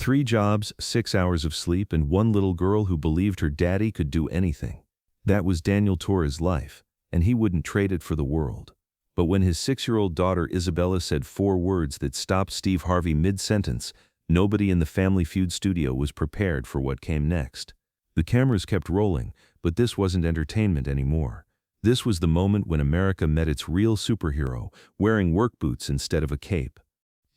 3 jobs, 6 hours of sleep, and one little girl who believed her daddy could do anything. That was Daniel Torres' life, and he wouldn't trade it for the world. But when his 6-year-old daughter Isabella said 4 words that stopped Steve Harvey mid-sentence, nobody in the Family Feud studio was prepared for what came next. The cameras kept rolling, but this wasn't entertainment anymore. This was the moment when America met its real superhero, wearing work boots instead of a cape.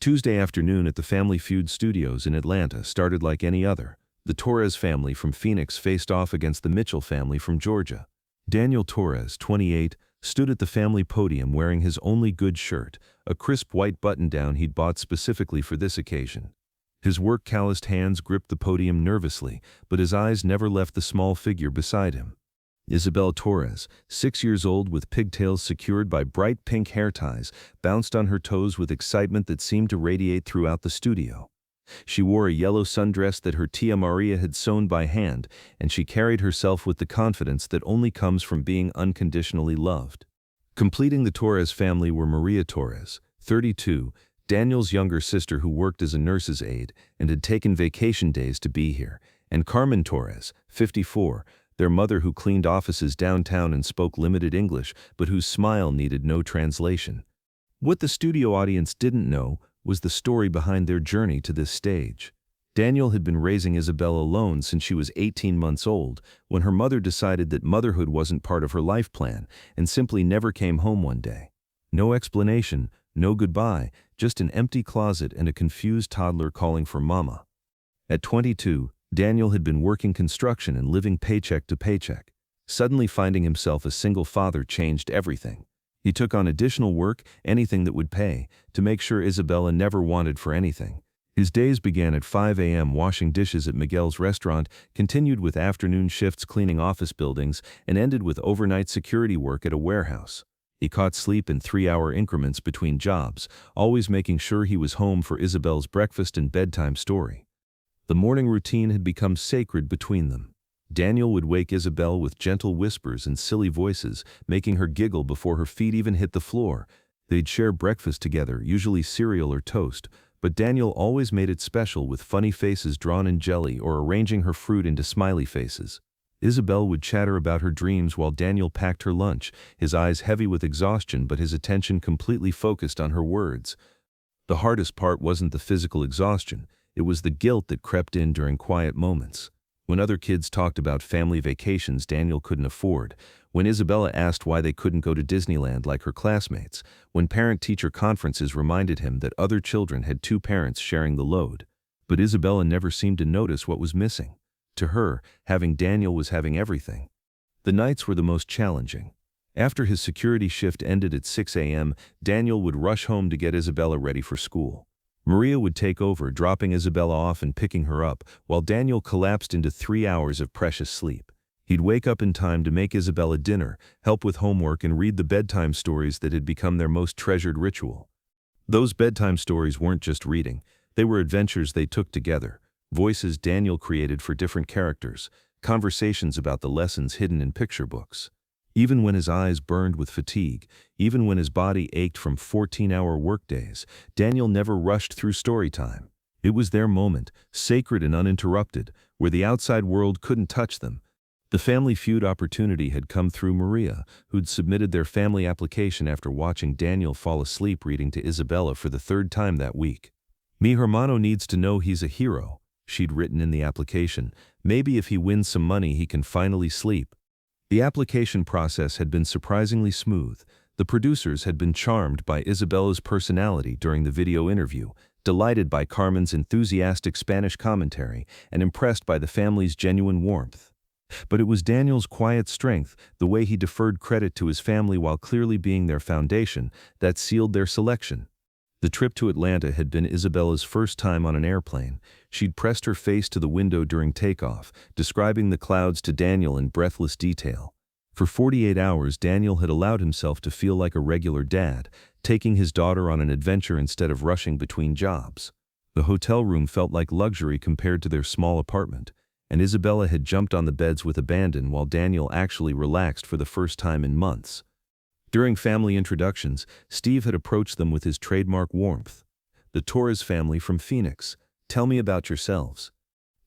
Tuesday afternoon at the Family Feud studios in Atlanta started like any other. The Torres family from Phoenix faced off against the Mitchell family from Georgia. Daniel Torres, 28, stood at the family podium wearing his only good shirt, a crisp white button-down he'd bought specifically for this occasion. His work-calloused hands gripped the podium nervously, but his eyes never left the small figure beside him. Isabella Torres, 6 years old with pigtails secured by bright pink hair ties, bounced on her toes with excitement that seemed to radiate throughout the studio. She wore a yellow sundress that her tia Maria had sewn by hand, and she carried herself with the confidence that only comes from being unconditionally loved. Completing the Torres family were Maria Torres, 32, Daniel's younger sister who worked as a nurse's aide and had taken vacation days to be here, and Carmen Torres, 54, their mother who cleaned offices downtown and spoke limited English, but whose smile needed no translation. What the studio audience didn't know was the story behind their journey to this stage. Daniel had been raising Isabella alone since she was 18 months old, when her mother decided that motherhood wasn't part of her life plan and simply never came home one day. No explanation, no goodbye, just an empty closet and a confused toddler calling for mama. At 22, Daniel had been working construction and living paycheck to paycheck. Suddenly finding himself a single father changed everything. He took on additional work, anything that would pay, to make sure Isabella never wanted for anything. His days began at 5 a.m. washing dishes at Miguel's restaurant, continued with afternoon shifts cleaning office buildings, and ended with overnight security work at a warehouse. He caught sleep in 3-hour increments between jobs, always making sure he was home for Isabella's breakfast and bedtime story. The morning routine had become sacred between them. Daniel would wake Isabella with gentle whispers and silly voices, making her giggle before her feet even hit the floor. They'd share breakfast together, usually cereal or toast, but Daniel always made it special with funny faces drawn in jelly or arranging her fruit into smiley faces. Isabella would chatter about her dreams while Daniel packed her lunch, his eyes heavy with exhaustion but his attention completely focused on her words. The hardest part wasn't the physical exhaustion. It was the guilt that crept in during quiet moments. When other kids talked about family vacations Daniel couldn't afford, when Isabella asked why they couldn't go to Disneyland like her classmates, when parent-teacher conferences reminded him that other children had 2 parents sharing the load. But Isabella never seemed to notice what was missing. To her, having Daniel was having everything. The nights were the most challenging. After his security shift ended at 6 a.m., Daniel would rush home to get Isabella ready for school. Maria would take over, dropping Isabella off and picking her up, while Daniel collapsed into 3 hours of precious sleep. He'd wake up in time to make Isabella dinner, help with homework, and read the bedtime stories that had become their most treasured ritual. Those bedtime stories weren't just reading, they were adventures they took together, voices Daniel created for different characters, conversations about the lessons hidden in picture books. Even when his eyes burned with fatigue, even when his body ached from 14-hour workdays, Daniel never rushed through story time. It was their moment, sacred and uninterrupted, where the outside world couldn't touch them. The Family Feud opportunity had come through Maria, who'd submitted their family application after watching Daniel fall asleep reading to Isabella for the 3rd time that week. "Mi hermano needs to know he's a hero," she'd written in the application. "Maybe if he wins some money he can finally sleep." The application process had been surprisingly smooth. The producers had been charmed by Isabella's personality during the video interview, delighted by Carmen's enthusiastic Spanish commentary, and impressed by the family's genuine warmth. But it was Daniel's quiet strength, the way he deferred credit to his family while clearly being their foundation, that sealed their selection. The trip to Atlanta had been Isabella's first time on an airplane. She'd pressed her face to the window during takeoff, describing the clouds to Daniel in breathless detail. For 48 hours, Daniel had allowed himself to feel like a regular dad, taking his daughter on an adventure instead of rushing between jobs. The hotel room felt like luxury compared to their small apartment, and Isabella had jumped on the beds with abandon while Daniel actually relaxed for the first time in months. During family introductions, Steve had approached them with his trademark warmth. The Torres family from Phoenix, Tell me about yourselves.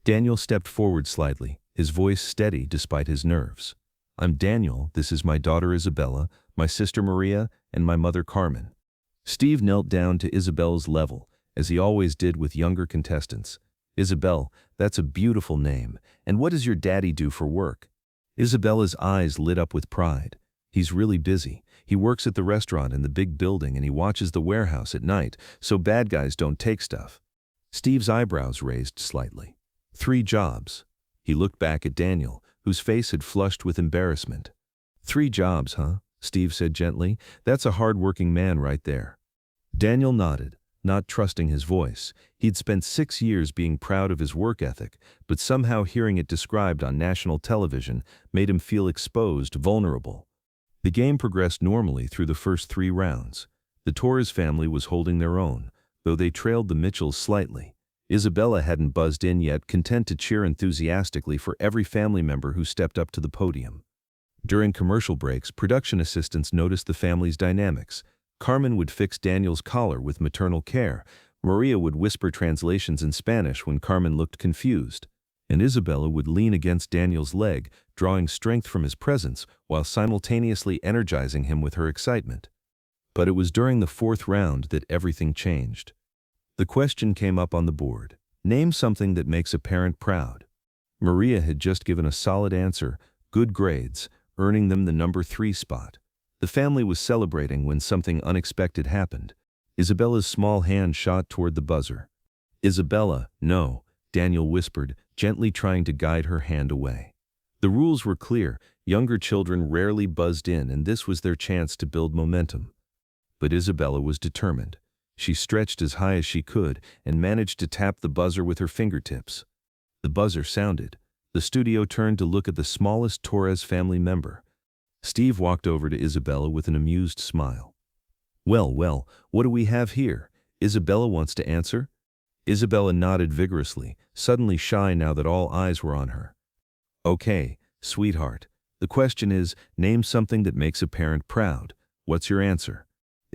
Daniel stepped forward slightly, his voice steady despite his nerves. I'm Daniel, this is my daughter Isabella, my sister Maria, and my mother Carmen. Steve knelt down to Isabella's level, as he always did with younger contestants. Isabel, that's a beautiful name, and what does your daddy do for work? Isabella's eyes lit up with pride. He's really busy. He works at the restaurant in the big building and he watches the warehouse at night, so bad guys don't take stuff. Steve's eyebrows raised slightly. 3 jobs. He looked back at Daniel, whose face had flushed with embarrassment. 3 jobs, huh? Steve said gently. That's a hard-working man right there. Daniel nodded, not trusting his voice. He'd spent 6 years being proud of his work ethic, but somehow hearing it described on national television made him feel exposed, vulnerable. The game progressed normally through the first 3 rounds. The Torres family was holding their own, though they trailed the Mitchells slightly. Isabella hadn't buzzed in yet, content to cheer enthusiastically for every family member who stepped up to the podium. During commercial breaks, production assistants noticed the family's dynamics. Carmen would fix Daniel's collar with maternal care. Maria would whisper translations in Spanish when Carmen looked confused. And Isabella would lean against Daniel's leg, drawing strength from his presence while simultaneously energizing him with her excitement. But it was during the 4th round that everything changed. The question came up on the board. Name something that makes a parent proud. Maria had just given a solid answer, good grades, earning them the number 3 spot. The family was celebrating when something unexpected happened. Isabella's small hand shot toward the buzzer. Isabella, no, Daniel whispered, gently trying to guide her hand away. The rules were clear. Younger children rarely buzzed in, and this was their chance to build momentum. But Isabella was determined. She stretched as high as she could and managed to tap the buzzer with her fingertips. The buzzer sounded. The studio turned to look at the smallest Torres family member. Steve walked over to Isabella with an amused smile. Well, what do we have here? Isabella wants to answer? Isabella nodded vigorously, suddenly shy now that all eyes were on her. Okay, sweetheart. The question is, name something that makes a parent proud. What's your answer?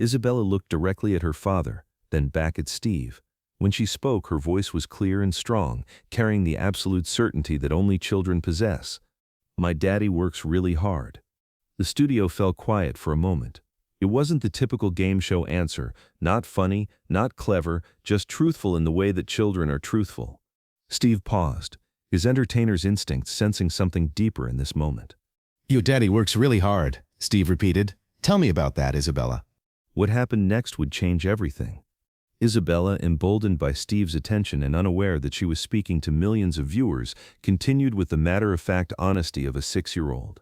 Isabella looked directly at her father, then back at Steve. When she spoke, her voice was clear and strong, carrying the absolute certainty that only children possess. My daddy works really hard. The studio fell quiet for a moment. It wasn't the typical game show answer, not funny, not clever, just truthful in the way that children are truthful. Steve paused, his entertainer's instincts sensing something deeper in this moment. Your daddy works really hard, Steve repeated. Tell me about that, Isabella. What happened next would change everything. Isabella, emboldened by Steve's attention and unaware that she was speaking to millions of viewers, continued with the matter-of-fact honesty of a 6-year-old.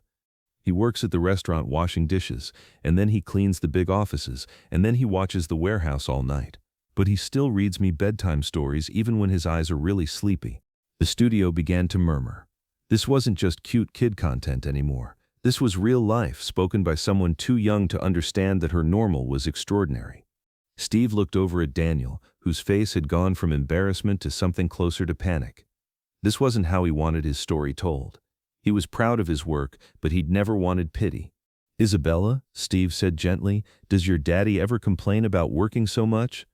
He works at the restaurant washing dishes, and then he cleans the big offices, and then he watches the warehouse all night. But he still reads me bedtime stories even when his eyes are really sleepy. The studio began to murmur. This wasn't just cute kid content anymore. This was real life, spoken by someone too young to understand that her normal was extraordinary. Steve looked over at Daniel, whose face had gone from embarrassment to something closer to panic. This wasn't how he wanted his story told. He was proud of his work, but he'd never wanted pity. Isabella, Steve said gently, does your daddy ever complain about working so much?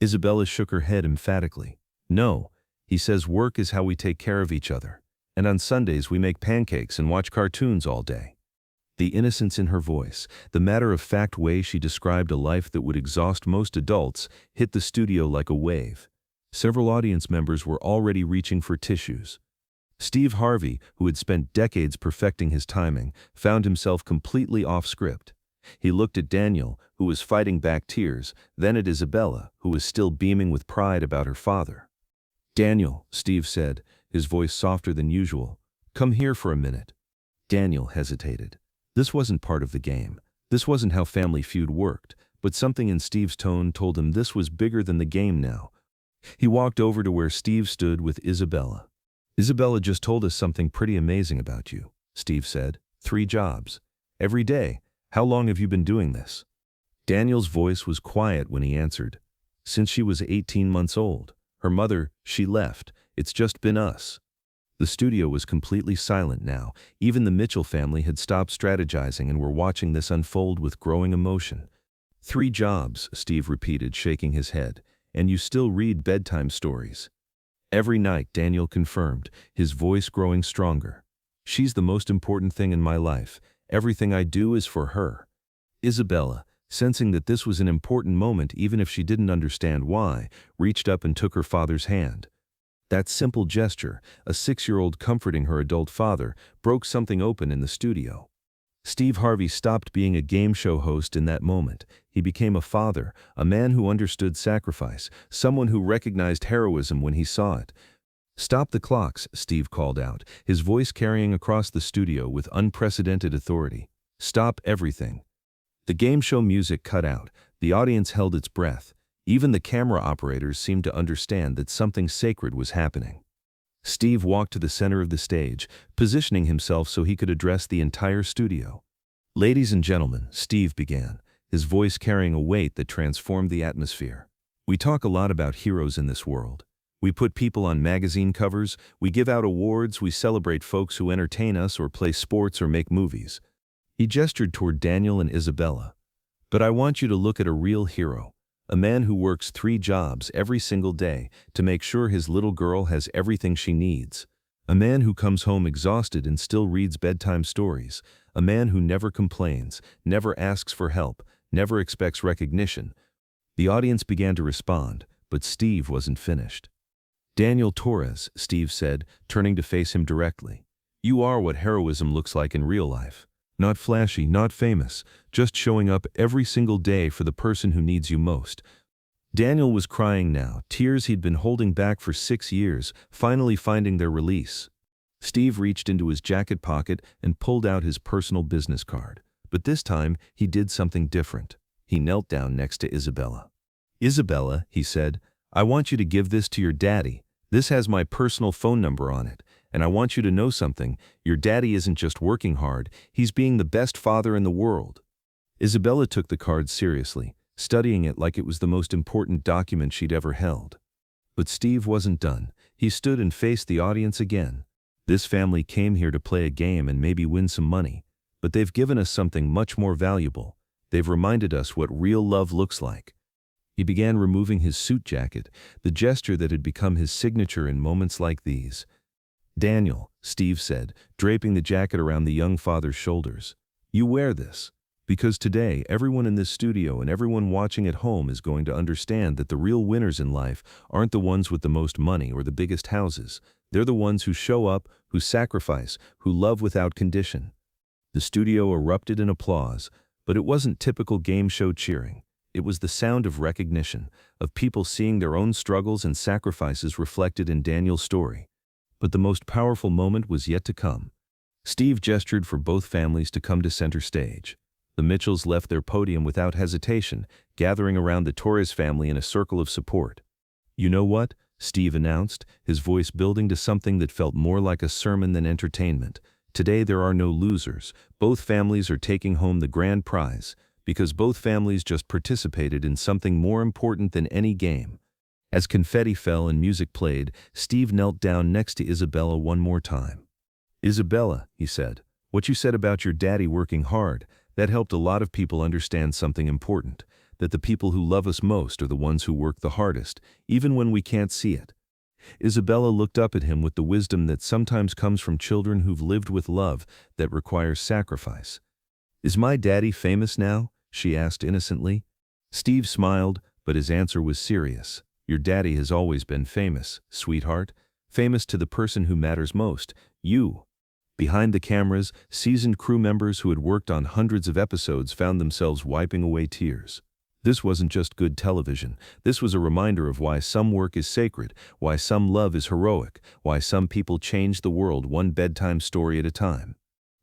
Isabella shook her head emphatically. No, he says work is how we take care of each other. And on Sundays we make pancakes and watch cartoons all day. The innocence in her voice, the matter-of-fact way she described a life that would exhaust most adults, hit the studio like a wave. Several audience members were already reaching for tissues. Steve Harvey, who had spent decades perfecting his timing, found himself completely off script. He looked at Daniel, who was fighting back tears, then at Isabella, who was still beaming with pride about her father. Daniel, Steve said, his voice softer than usual, come here for a minute. Daniel hesitated. This wasn't part of the game. This wasn't how Family Feud worked, but something in Steve's tone told him this was bigger than the game now. He walked over to where Steve stood with Isabella. Isabella just told us something pretty amazing about you, Steve said. 3 jobs. Every day. How long have you been doing this? Daniel's voice was quiet when he answered. Since she was 18 months old. Her mother, she left. It's just been us. The studio was completely silent now. Even the Mitchell family had stopped strategizing and were watching this unfold with growing emotion. 3 jobs, Steve repeated, shaking his head. And you still read bedtime stories. Every night, Daniel confirmed, his voice growing stronger. She's the most important thing in my life. Everything I do is for her. Isabella, sensing that this was an important moment even if she didn't understand why, reached up and took her father's hand. That simple gesture, a 6-year-old comforting her adult father, broke something open in the studio. Steve Harvey stopped being a game show host in that moment. He became a father, a man who understood sacrifice, someone who recognized heroism when he saw it. "Stop the clocks," Steve called out, his voice carrying across the studio with unprecedented authority. "Stop everything." The game show music cut out. The audience held its breath. Even the camera operators seemed to understand that something sacred was happening. Steve walked to the center of the stage, positioning himself so he could address the entire studio. "Ladies and gentlemen," Steve began, his voice carrying a weight that transformed the atmosphere. "We talk a lot about heroes in this world. We put people on magazine covers, we give out awards, we celebrate folks who entertain us or play sports or make movies." He gestured toward Daniel and Isabella. "But I want you to look at a real hero, a man who works 3 jobs every single day to make sure his little girl has everything she needs. A man who comes home exhausted and still reads bedtime stories. A man who never complains, never asks for help, never expects recognition." The audience began to respond, but Steve wasn't finished. "Daniel Torres," Steve said, turning to face him directly. "You are what heroism looks like in real life. Not flashy, not famous, just showing up every single day for the person who needs you most." Daniel was crying now, tears he'd been holding back for 6 years, finally finding their release. Steve reached into his jacket pocket and pulled out his personal business card. But this time, he did something different. He knelt down next to Isabella. "Isabella," he said, "I want you to give this to your daddy. This has my personal phone number on it. And I want you to know something. Your daddy isn't just working hard, he's being the best father in the world." Isabella took the card seriously, studying it like it was the most important document she'd ever held. But Steve wasn't done. He stood and faced the audience again. "This family came here to play a game and maybe win some money. But they've given us something much more valuable. They've reminded us what real love looks like." He began removing his suit jacket, the gesture that had become his signature in moments like these. "Daniel," Steve said, draping the jacket around the young father's shoulders, "you wear this. Because today, everyone in this studio and everyone watching at home is going to understand that the real winners in life aren't the ones with the most money or the biggest houses. They're the ones who show up, who sacrifice, who love without condition." The studio erupted in applause, but it wasn't typical game show cheering. It was the sound of recognition, of people seeing their own struggles and sacrifices reflected in Daniel's story. But the most powerful moment was yet to come. Steve gestured for both families to come to center stage. The Mitchells left their podium without hesitation, gathering around the Torres family in a circle of support. "You know what?" Steve announced, his voice building to something that felt more like a sermon than entertainment. "Today there are no losers. Both families are taking home the grand prize, because both families just participated in something more important than any game." As confetti fell and music played, Steve knelt down next to Isabella one more time. "Isabella," he said, "what you said about your daddy working hard, that helped a lot of people understand something important, that the people who love us most are the ones who work the hardest, even when we can't see it." Isabella looked up at him with the wisdom that sometimes comes from children who've lived with love that requires sacrifice. "Is my daddy famous now?" she asked innocently. Steve smiled, but his answer was serious. "Your daddy has always been famous, sweetheart. Famous to the person who matters most, you." Behind the cameras, seasoned crew members who had worked on hundreds of episodes found themselves wiping away tears. This wasn't just good television. This was a reminder of why some work is sacred, why some love is heroic, why some people change the world one bedtime story at a time.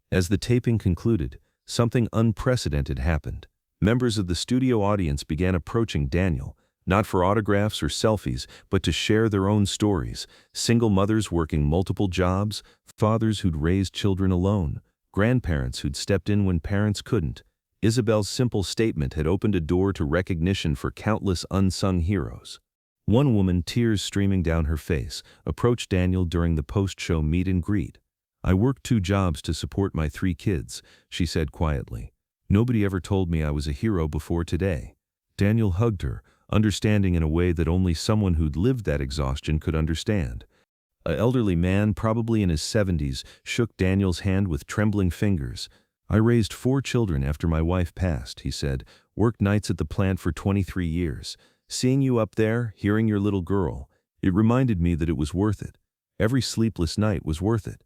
As the taping concluded, something unprecedented happened. Members of the studio audience began approaching Daniel, not for autographs or selfies, but to share their own stories. Single mothers working multiple jobs, fathers who'd raised children alone, grandparents who'd stepped in when parents couldn't. Isabel's simple statement had opened a door to recognition for countless unsung heroes. One woman, tears streaming down her face, approached Daniel during the post-show meet and greet. "I worked 2 jobs to support my 3 kids, she said quietly. "Nobody ever told me I was a hero before today." Daniel hugged her, understanding in a way that only someone who'd lived that exhaustion could understand. An elderly man, probably in his 70s, shook Daniel's hand with trembling fingers. "I raised 4 children after my wife passed," he said, "worked nights at the plant for 23 years. Seeing you up there, hearing your little girl, it reminded me that it was worth it. Every sleepless night was worth it."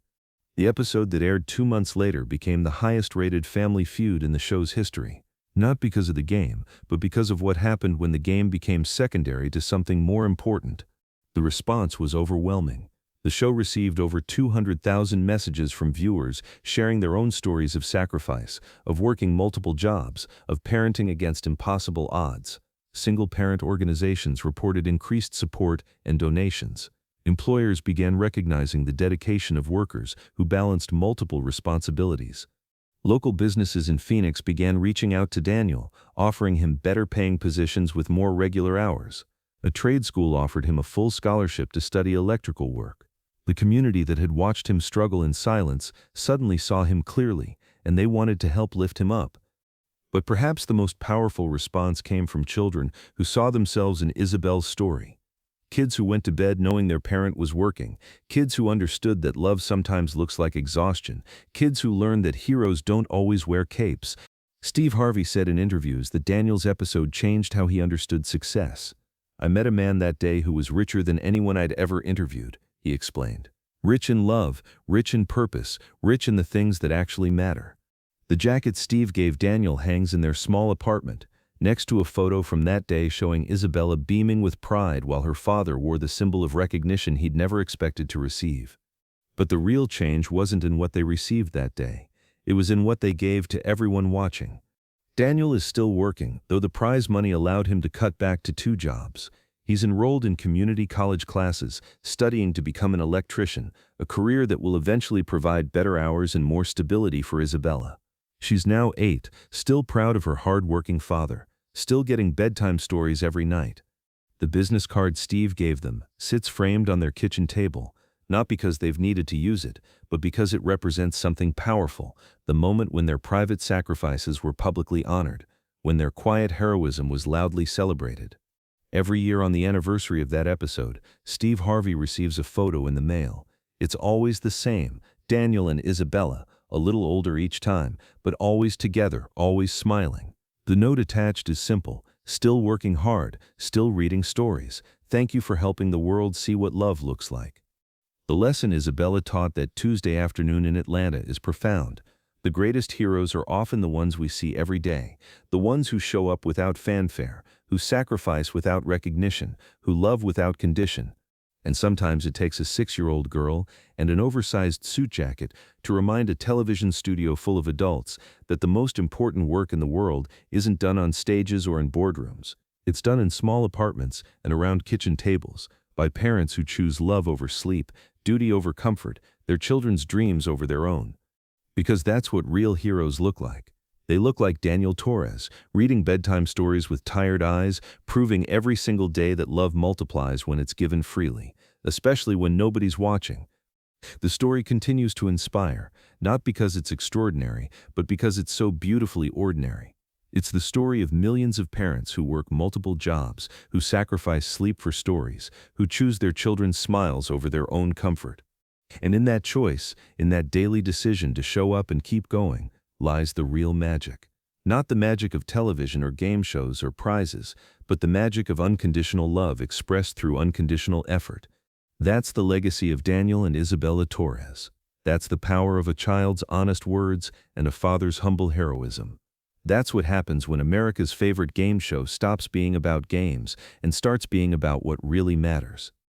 The episode that aired 2 months later became the highest-rated Family Feud in the show's history. Not because of the game, but because of what happened when the game became secondary to something more important. The response was overwhelming. The show received over 200,000 messages from viewers sharing their own stories of sacrifice, of working multiple jobs, of parenting against impossible odds. Single-parent organizations reported increased support and donations. Employers began recognizing the dedication of workers who balanced multiple responsibilities. Local businesses in Phoenix began reaching out to Daniel, offering him better-paying positions with more regular hours. A trade school offered him a full scholarship to study electrical work. The community that had watched him struggle in silence suddenly saw him clearly, and they wanted to help lift him up. But perhaps the most powerful response came from children who saw themselves in Isabel's story. Kids who went to bed knowing their parent was working, kids who understood that love sometimes looks like exhaustion, kids who learned that heroes don't always wear capes. Steve Harvey said in interviews that Daniel's episode changed how he understood success. "I met a man that day who was richer than anyone I'd ever interviewed," he explained. "Rich in love, rich in purpose, rich in the things that actually matter." The jacket Steve gave Daniel hangs in their small apartment, next to a photo from that day showing Isabella beaming with pride while her father wore the symbol of recognition he'd never expected to receive. But the real change wasn't in what they received that day. It was in what they gave to everyone watching. Daniel is still working, though the prize money allowed him to cut back to 2 jobs. He's enrolled in community college classes, studying to become an electrician, a career that will eventually provide better hours and more stability for Isabella. She's now 8, still proud of her hard-working father, still getting bedtime stories every night. The business card Steve gave them sits framed on their kitchen table, not because they've needed to use it, but because it represents something powerful, the moment when their private sacrifices were publicly honored, when their quiet heroism was loudly celebrated. Every year on the anniversary of that episode, Steve Harvey receives a photo in the mail. It's always the same, Daniel and Isabella, a little older each time, but always together, always smiling. The note attached is simple: still working hard, still reading stories. Thank you for helping the world see what love looks like. The lesson Isabella taught that Tuesday afternoon in Atlanta is profound. The greatest heroes are often the ones we see every day, the ones who show up without fanfare, who sacrifice without recognition, who love without condition. And sometimes it takes a 6-year-old girl and an oversized suit jacket to remind a television studio full of adults that the most important work in the world isn't done on stages or in boardrooms. It's done in small apartments and around kitchen tables, by parents who choose love over sleep, duty over comfort, their children's dreams over their own. Because that's what real heroes look like. They look like Daniel Torres, reading bedtime stories with tired eyes, proving every single day that love multiplies when it's given freely, especially when nobody's watching. The story continues to inspire, not because it's extraordinary, but because it's so beautifully ordinary. It's the story of millions of parents who work multiple jobs, who sacrifice sleep for stories, who choose their children's smiles over their own comfort. And in that choice, in that daily decision to show up and keep going, lies the real magic. Not the magic of television or game shows or prizes, but the magic of unconditional love expressed through unconditional effort. That's the legacy of Daniel and Isabella Torres. That's the power of a child's honest words and a father's humble heroism. That's what happens when America's favorite game show stops being about games and starts being about what really matters.